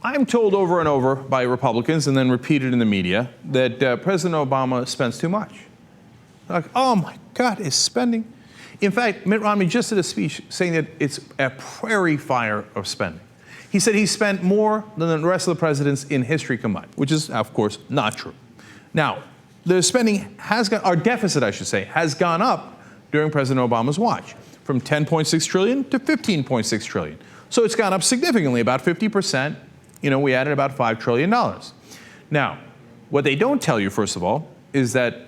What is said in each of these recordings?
I'm told over and over by Republicans and then repeated in the media that President Obama spends too much. Like, oh my God, his spending. In fact, Mitt Romney just did a speech saying that it's a prairie fire of spending. He said he spent more than the rest of the presidents in history combined, which is, of course, not true. Now, the spending has gone, our deficit, I should say, has gone up during President Obama's watch, from 10.6 trillion to 15.6 trillion. So it's gone up significantly, about 50%. You know, we added about $5 trillion. Now, what they don't tell you, first of all, is that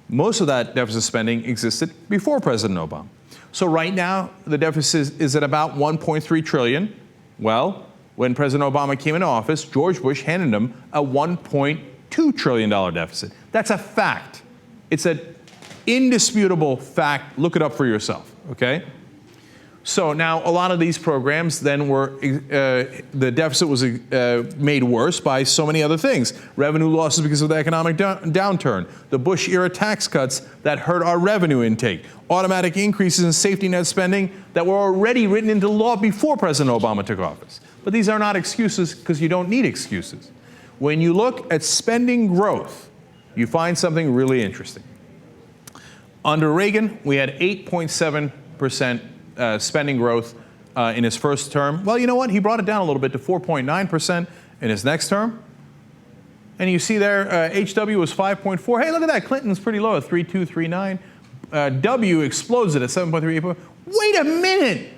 most of that deficit spending existed before President Obama. So right now, the deficit is at about 1.3 trillion. Well, when President Obama came into office, George Bush handed him a $1.2 trillion deficit. That's a fact. It's an indisputable fact. Look it up for yourself, okay? So now a lot of these programs then were, the deficit was made worse by so many other things. Revenue losses because of the economic downturn, the Bush-era tax cuts that hurt our revenue intake, automatic increases in safety net spending that were already written into law before President Obama took office. But these are not excuses because you don't need excuses. When you look at spending growth, you find something really interesting. Under Reagan, we had 8.7% spending growth in his first term. Well, you know what? He brought it down a little bit to 4.9% in his next term. And you see there, HW was 5.4. Hey, look at that. Clinton's pretty low at 3.239. W explodes it at 7.3. Wait a minute.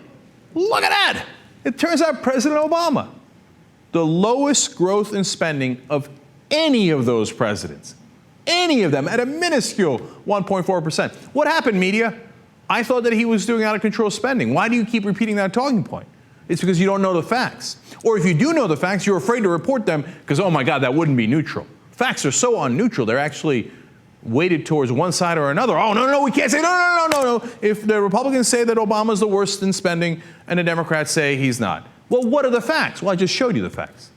Look at that. It turns out President Obama, the lowest growth in spending of any of those presidents, any of them, at a minuscule 1.4%. What happened, media? I thought that he was doing out of control spending. Why do you keep repeating that talking point? It's because you don't know the facts. Or if you do know the facts, you're afraid to report them because, oh my God, that wouldn't be neutral. Facts are so unneutral, they're actually weighted towards one side or another. Oh, no, we can't say, no. If the Republicans say that Obama's the worst in spending and the Democrats say he's not. Well, what are the facts? Well, I just showed you the facts.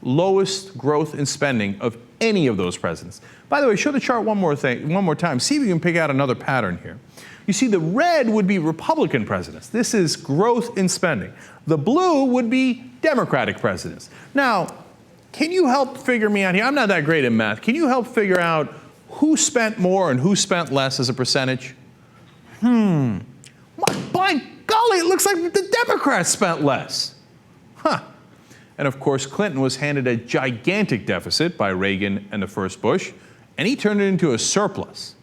Lowest growth in spending of any of those presidents. By the way, show the chart one more time. See if you can pick out another pattern here. You see, the red would be Republican presidents. This is growth in spending. The blue would be Democratic presidents. Now, can you help figure me out here? I'm not that great in math. Can you help figure out who spent more and who spent less as a percentage? By golly, it looks like the Democrats spent less. And of course, Clinton was handed a gigantic deficit by Reagan and the first Bush, and he turned it into a surplus.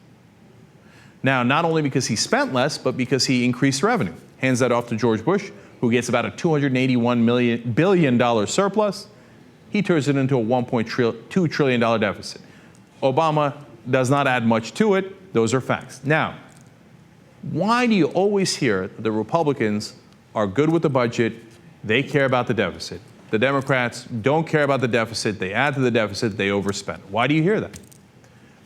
Now, not only because he spent less, but because he increased revenue. Hands that off to George Bush, who gets about a $281 billion surplus. He turns it into a $1.2 trillion deficit. Obama does not add much to it. Those are facts. Now, why do you always hear that the Republicans are good with the budget, they care about the deficit? The Democrats don't care about the deficit, they add to the deficit, they overspend. Why do you hear that?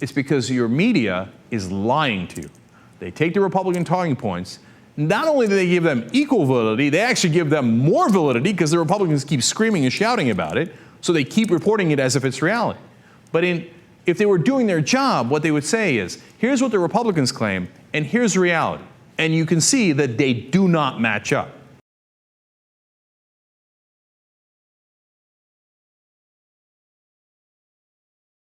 It's because your media is lying to you. They take the Republican talking points. Not only do they give them equal validity, they actually give them more validity because the Republicans keep screaming and shouting about it, so they keep reporting it as if it's reality. But if they were doing their job, what they would say is, here's what the Republicans claim, and here's reality. And you can see that they do not match up.